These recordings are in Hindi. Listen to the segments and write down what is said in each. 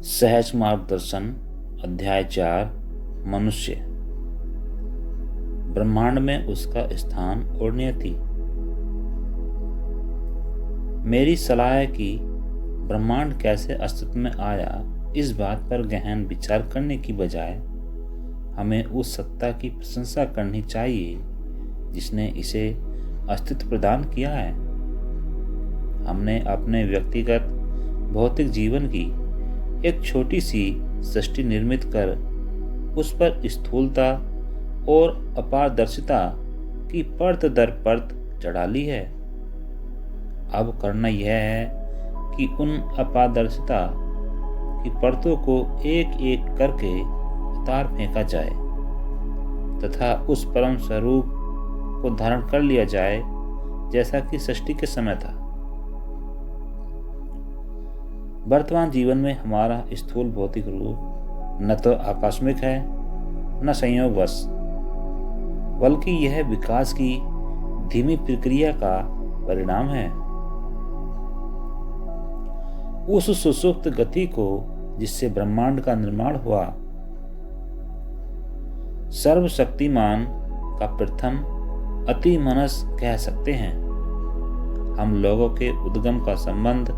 सहज मार्गदर्शन अध्याय 4 मनुष्य। ब्रह्मांड में उसका स्थान और नियति। मेरी सलाह है कि ब्रह्मांड कैसे अस्तित्व में आया, इस बात पर गहन विचार करने की बजाय हमें उस सत्ता की प्रशंसा करनी चाहिए जिसने इसे अस्तित्व प्रदान किया है। हमने अपने व्यक्तिगत भौतिक जीवन की एक छोटी सी सृष्टि निर्मित कर उस पर स्थूलता और अपारदर्शिता की परत दर परत चढ़ा ली है। अब करना यह है कि उन अपारदर्शिता की परतों को एक एक करके उतार फेंका जाए तथा उस परम स्वरूप को धारण कर लिया जाए जैसा कि सृष्टि के समय था। वर्तमान जीवन में हमारा स्थूल भौतिक रूप न तो आकस्मिक है न संयोगवश, बल्कि यह विकास की धीमी प्रक्रिया का परिणाम है। उस सुसुप्त गति को जिससे ब्रह्मांड का निर्माण हुआ, सर्वशक्तिमान का प्रथम अति मनस कह सकते हैं। हम लोगों के उद्गम का संबंध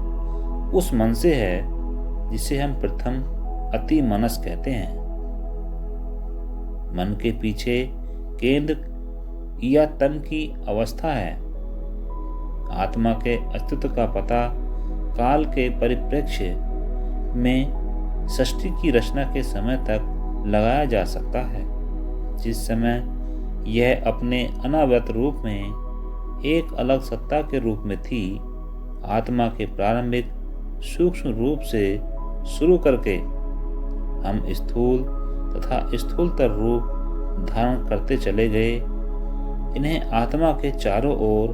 उस मन से है जिसे हम प्रथम अति मनस कहते हैं। मन के पीछे केंद्र या तन की अवस्था है। आत्मा के अस्तित्व का पता काल के परिप्रेक्ष्य में सृष्टि की रचना के समय तक लगाया जा सकता है, जिस समय यह अपने अनावृत रूप में एक अलग सत्ता के रूप में थी। आत्मा के प्रारंभिक सूक्ष्म रूप से शुरू करके हम स्थूल तथा स्थूलतर रूप धारण करते चले गए। इन्हें आत्मा के चारों ओर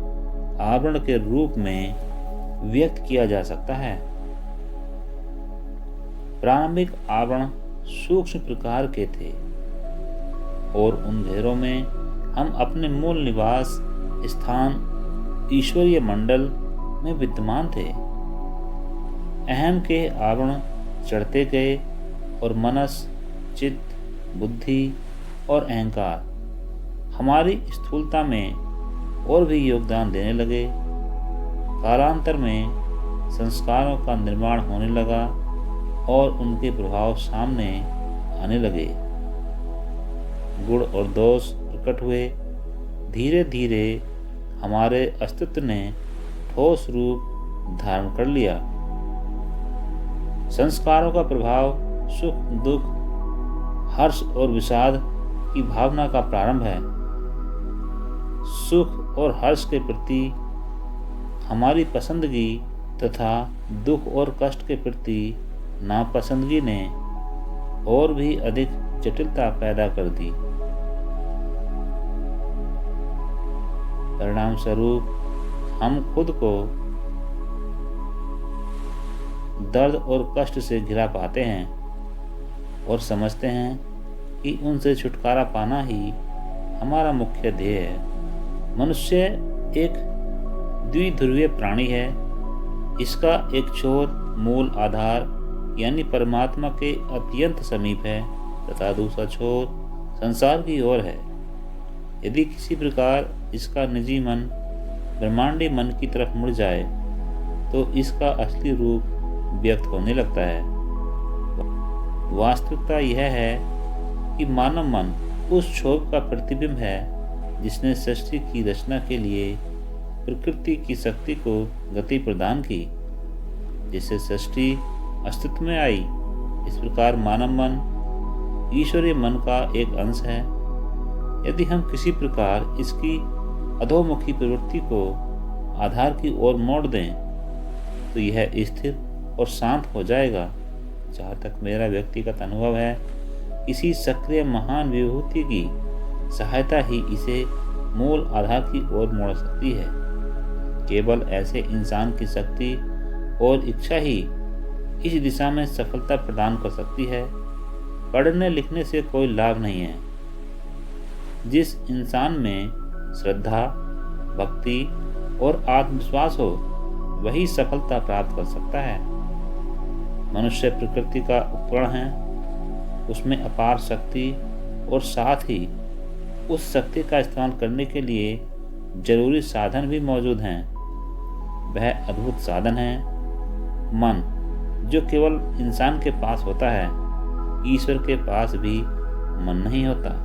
आवरण के रूप में व्यक्त किया जा सकता है। प्रारंभिक आवरण सूक्ष्म प्रकार के थे और उन घेरों में हम अपने मूल निवास स्थान ईश्वरीय मंडल में विद्यमान थे। अहम के आवरण चढ़ते गए और मनस, चित्त, बुद्धि और अहंकार हमारी स्थूलता में और भी योगदान देने लगे। कालांतर में संस्कारों का निर्माण होने लगा और उनके प्रभाव सामने आने लगे। गुण और दोष प्रकट हुए। धीरे धीरे हमारे अस्तित्व ने ठोस रूप धारण कर लिया। संस्कारों का प्रभाव सुख, दुख, हर्ष और विषाद की भावना का प्रारंभ है। सुख और हर्ष के प्रति हमारी पसंदगी तथा दुख और कष्ट के प्रति नापसंदगी ने और भी अधिक जटिलता पैदा कर दी। परिणाम स्वरूप हम खुद को दर्द और कष्ट से घिरा पाते हैं और समझते हैं कि उनसे छुटकारा पाना ही हमारा मुख्य ध्येय है। मनुष्य एक द्विध्रुवीय प्राणी है। इसका एक छोर मूल आधार यानी परमात्मा के अत्यंत समीप है तथा दूसरा छोर संसार की ओर है। यदि किसी प्रकार इसका निजी मन ब्रह्मांडी मन की तरफ मुड़ जाए तो इसका असली रूप व्यक्त होने लगता है। वास्तविकता यह है कि मानव मन उस क्षोभ का प्रतिबिंब है जिसने सृष्टि की रचना के लिए प्रकृति की शक्ति को गति प्रदान की, जिससे सृष्टि अस्तित्व में आई। इस प्रकार मानव मन ईश्वरीय मन का एक अंश है। यदि हम किसी प्रकार इसकी अधोमुखी प्रवृत्ति को आधार की ओर मोड़ दें तो यह स्थिर और शांत हो जाएगा। जहाँ तक मेरा व्यक्तिगत अनुभव है, किसी सक्रिय महान विभूति की सहायता ही इसे मूल आधार की ओर मोड़ सकती है। केवल ऐसे इंसान की शक्ति और इच्छा ही इस दिशा में सफलता प्रदान कर सकती है। पढ़ने लिखने से कोई लाभ नहीं है। जिस इंसान में श्रद्धा, भक्ति और आत्मविश्वास हो, वही सफलता प्राप्त कर सकता है। मनुष्य प्रकृति का उपकरण है, उसमें अपार शक्ति और साथ ही उस शक्ति का इस्तेमाल करने के लिए जरूरी साधन भी मौजूद हैं। वह अद्भुत साधन है मन, जो केवल इंसान के पास होता है। ईश्वर के पास भी मन नहीं होता,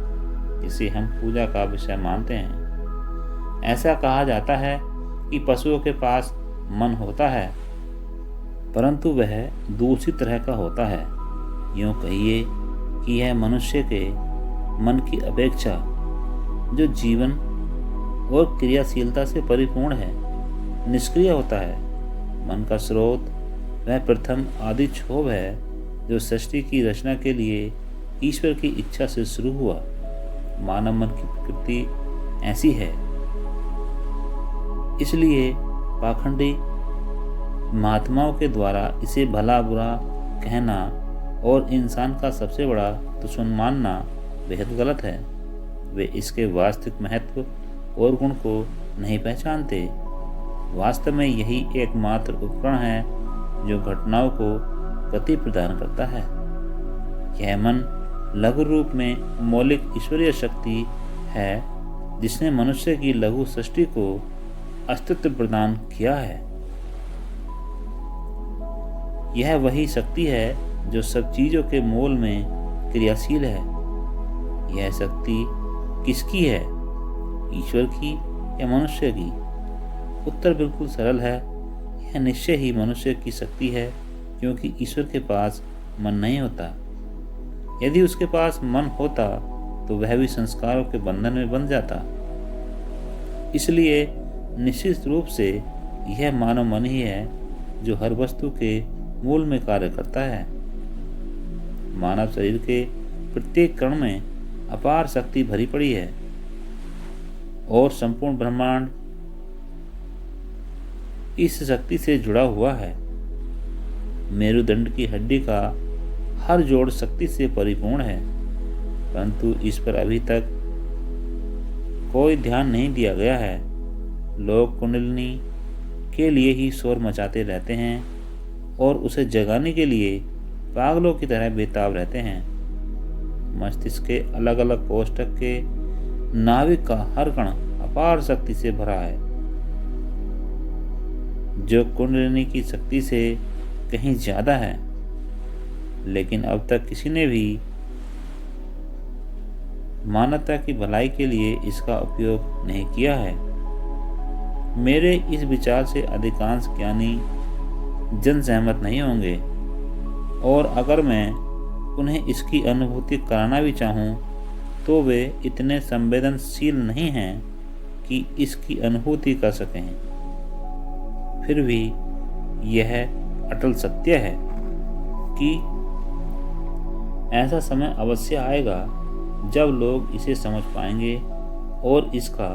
जिसे हम पूजा का विषय मानते हैं। ऐसा कहा जाता है कि पशुओं के पास मन होता है, परंतु वह दूसरी तरह का होता है। यूँ कहिए कि यह मनुष्य के मन की अपेक्षा, जो जीवन और क्रियाशीलता से परिपूर्ण है, निष्क्रिय होता है। मन का स्रोत वह प्रथम आदि क्षोभ है, जो सृष्टि की रचना के लिए ईश्वर की इच्छा से शुरू हुआ। मानव मन की प्रकृति ऐसी है, इसलिए पाखंडी महात्माओं के द्वारा इसे भला बुरा कहना और इंसान का सबसे बड़ा दुश्मन मानना बेहद गलत है। वे इसके वास्तविक महत्व और गुण को नहीं पहचानते। वास्तव में यही एकमात्र उपकरण है जो घटनाओं को गति प्रदान करता है। यह मन लघु रूप में मौलिक ईश्वरीय शक्ति है, जिसने मनुष्य की लघु सृष्टि को अस्तित्व प्रदान किया है। यह वही शक्ति है जो सब चीजों के मूल में क्रियाशील है। यह शक्ति किसकी है, ईश्वर की या मनुष्य की? उत्तर बिल्कुल सरल है, यह निश्चय ही मनुष्य की शक्ति है, क्योंकि ईश्वर के पास मन नहीं होता। यदि उसके पास मन होता तो वह भी संस्कारों के बंधन में बंध जाता। इसलिए निश्चित रूप से यह मानव मन ही है जो हर वस्तु के मूल में कार्य करता है। मानव शरीर के प्रत्येक कण में अपार शक्ति भरी पड़ी है और संपूर्ण ब्रह्मांड इस शक्ति से जुड़ा हुआ है। मेरुदंड की हड्डी का हर जोड़ शक्ति से परिपूर्ण है, परंतु इस पर अभी तक कोई ध्यान नहीं दिया गया है। लोग कुंडलिनी के लिए ही शोर मचाते रहते हैं और उसे जगाने के लिए पागलों की तरह बेताब रहते हैं। मस्तिष्क के अलग अलग कोष्ठक के नाभिक का हर कण अपार शक्ति से भरा है, जो कुंडलिनी की शक्ति से कहीं ज्यादा है। लेकिन अब तक किसी ने भी मानवता की भलाई के लिए इसका उपयोग नहीं किया है। मेरे इस विचार से अधिकांश ज्ञानी जन सहमत नहीं होंगे, और अगर मैं उन्हें इसकी अनुभूति कराना भी चाहूँ तो वे इतने संवेदनशील नहीं हैं कि इसकी अनुभूति कर सकें। फिर भी यह अटल सत्य है कि ऐसा समय अवश्य आएगा जब लोग इसे समझ पाएंगे और इसका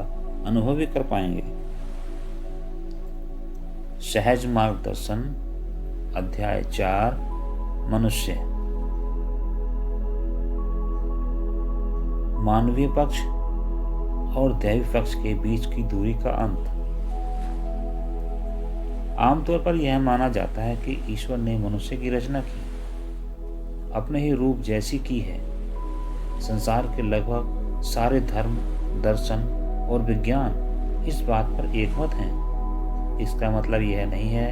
अनुभव भी कर पाएंगे। सहज मार्गदर्शन, अध्याय 4, मनुष्य। मानवीय पक्ष और दैवी पक्ष के बीच की दूरी का अंत। आमतौर पर यह माना जाता है कि ईश्वर ने मनुष्य की रचना की, अपने ही रूप जैसी की है। संसार के लगभग सारे धर्म, दर्शन और विज्ञान इस बात पर एकमत हैं। इसका मतलब यह नहीं है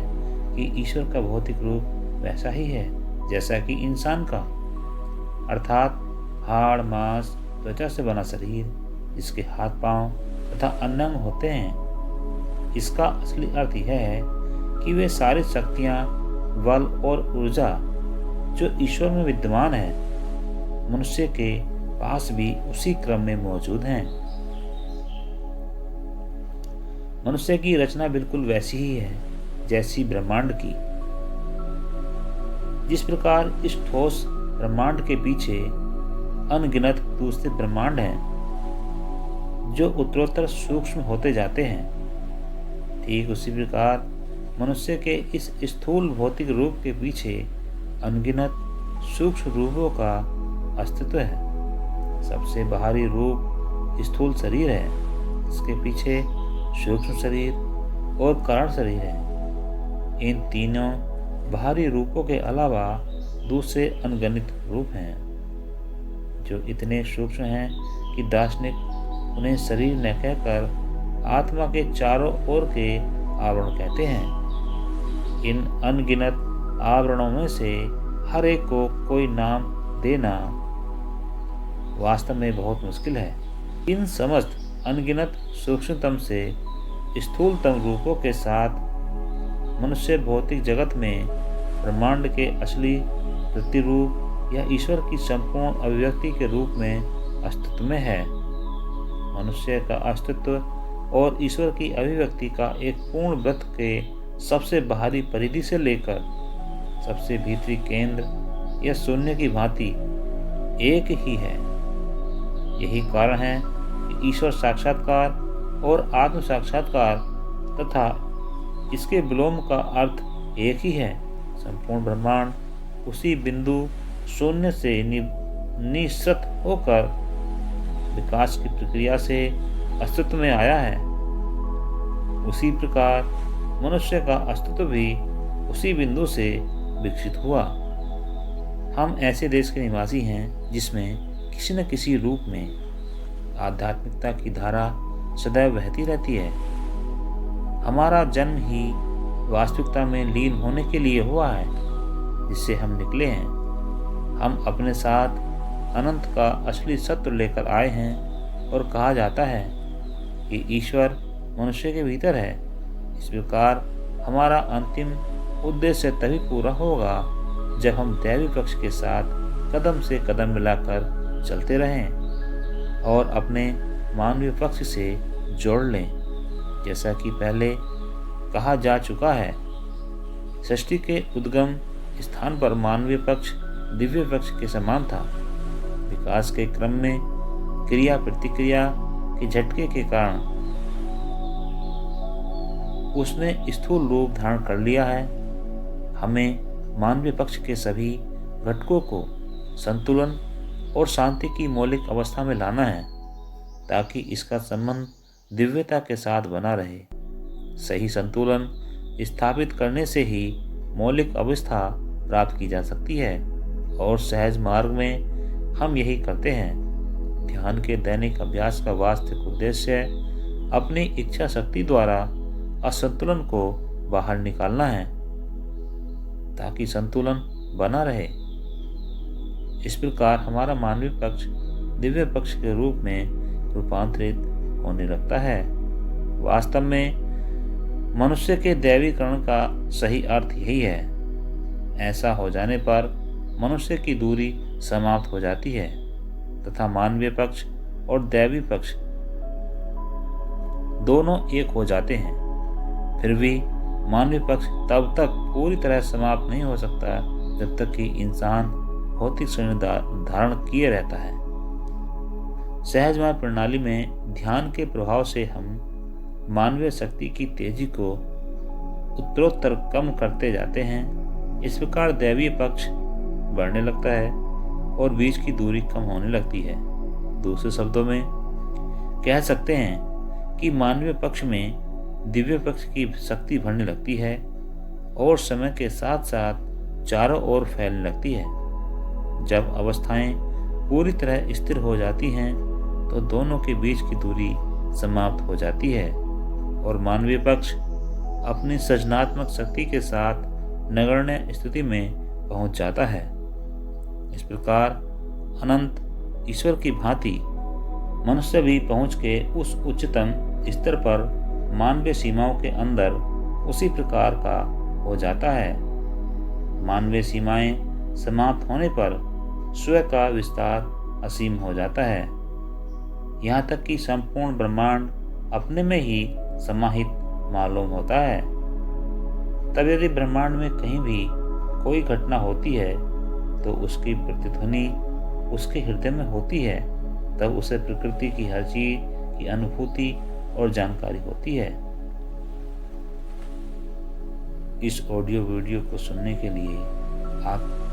कि ईश्वर का भौतिक रूप वैसा ही है जैसा कि इंसान का, अर्थात हाड़, मांस, त्वचा से बना शरीर, जिसके हाथ पांव तथा अन्य अंग होते हैं। इसका असली अर्थ यह है कि वे सारी शक्तियां, बल और ऊर्जा जो ईश्वर में विद्यमान है, मनुष्य के पास भी उसी क्रम में मौजूद हैं। मनुष्य की रचना बिल्कुल वैसी ही है जैसी ब्रह्मांड की। जिस प्रकार इस ठोस ब्रह्मांड के पीछे अनगिनत दूसरे ब्रह्मांड हैं जो उत्तरोत्तर सूक्ष्म होते जाते हैं, ठीक उसी प्रकार मनुष्य के इस स्थूल भौतिक रूप के पीछे अनगिनत सूक्ष्म रूपों का अस्तित्व है। सबसे बाहरी रूप स्थूल शरीर है, इसके पीछे सूक्ष्म शरीर और कारण शरीर है। इन तीनों बाहरी रूपों के अलावा दूसरे अनगणित रूप हैं, जो इतने सूक्ष्म हैं कि दार्शनिक उन्हें शरीर न कहकर आत्मा के चारों ओर के आवरण कहते हैं। इन अनगिनत आवरणों में से हर एक को कोई नाम देना वास्तव में बहुत मुश्किल है। इन समस्त अनगिनत सूक्ष्मतम से स्थूलतम रूपों के साथ मनुष्य भौतिक जगत में ब्रह्मांड के असली प्रतिरूप या ईश्वर की संपूर्ण अभिव्यक्ति के रूप में अस्तित्व में है। मनुष्य का अस्तित्व और ईश्वर की अभिव्यक्ति का एक पूर्ण वृत्त के सबसे बाहरी परिधि से लेकर सबसे भीतरी केंद्र या शून्य की भांति एक ही है। यही कारण है कि ईश्वर साक्षात्कार और आत्म साक्षात्कार तथा इसके विलोम का अर्थ एक ही है। संपूर्ण ब्रह्मांड उसी बिंदु शून्य से निःसृत होकर विकास की प्रक्रिया से अस्तित्व में आया है। उसी प्रकार मनुष्य का अस्तित्व भी उसी बिंदु से विकसित हुआ। हम ऐसे देश के निवासी हैं जिसमें किसी न किसी रूप में आध्यात्मिकता की धारा सदैव बहती रहती है। हमारा जन्म ही वास्तविकता में लीन होने के लिए हुआ है, जिससे हम निकले हैं। हम अपने साथ अनंत का असली सत्य लेकर आए हैं और कहा जाता है कि ईश्वर मनुष्य के भीतर है। इस प्रकार हमारा अंतिम उद्देश्य तभी पूरा होगा जब हम दैवी पक्ष के साथ कदम से कदम मिलाकर चलते रहें और अपने मानवीय पक्ष से जोड़ लें। जैसा कि पहले कहा जा चुका है, सृष्टि के उद्गम स्थान पर मानवीय पक्ष दिव्य पक्ष के समान था। विकास के क्रम में क्रिया प्रतिक्रिया के झटके के कारण उसने स्थूल रूप धारण कर लिया है। हमें मानवीय पक्ष के सभी घटकों को संतुलन और शांति की मौलिक अवस्था में लाना है, ताकि इसका संबंध दिव्यता के साथ बना रहे। सही संतुलन स्थापित करने से ही मौलिक अवस्था प्राप्त की जा सकती है और सहज मार्ग में हम यही करते हैं। ध्यान के दैनिक अभ्यास का वास्तविक उद्देश्य अपनी इच्छा शक्ति द्वारा असंतुलन को बाहर निकालना है, ताकि संतुलन बना रहे। इस प्रकार हमारा मानवीय पक्ष दिव्य पक्ष के रूप में रूपांतरित होने लगता है। वास्तव में मनुष्य के दैवीकरण का सही अर्थ यही है। ऐसा हो जाने पर मनुष्य की दूरी समाप्त हो जाती है तथा मानवीय पक्ष और दैवी पक्ष दोनों एक हो जाते हैं। फिर भी मानवीय पक्ष तब तक पूरी तरह समाप्त नहीं हो सकता जब तक कि इंसान भौतिक शरीर धारण किए रहता है। सहज मार्ग प्रणाली में ध्यान के प्रभाव से हम मानवीय शक्ति की तेजी को उत्तरोत्तर कम करते जाते हैं। इस प्रकार दैवीय पक्ष बढ़ने लगता है और बीच की दूरी कम होने लगती है। दूसरे शब्दों में कह सकते हैं कि मानवीय पक्ष में दिव्य पक्ष की शक्ति बढ़ने लगती है और समय के साथ साथ चारों ओर फैलने लगती है। जब अवस्थाएं पूरी तरह स्थिर हो जाती हैं तो दोनों के बीच की दूरी समाप्त हो जाती है और मानवीय पक्ष अपनी सृजनात्मक शक्ति के साथ नगण्य स्थिति में पहुंच जाता है। इस प्रकार अनंत ईश्वर की भांति मनुष्य भी पहुंच के उस उच्चतम स्तर पर मानवीय सीमाओं के अंदर उसी प्रकार का हो जाता है। मानवीय सीमाएं समाप्त होने पर स्वयं का विस्तार असीम हो जाता है, यहाँ तक कि संपूर्ण ब्रह्मांड अपने में ही समाहित मालूम होता है। तब यदि ब्रह्मांड में कहीं भी कोई घटना होती है तो उसकी प्रतिध्वनि उसके हृदय में होती है, तब उसे प्रकृति की हर चीज की अनुभूति और जानकारी होती है। इस ऑडियो वीडियो को सुनने के लिए आप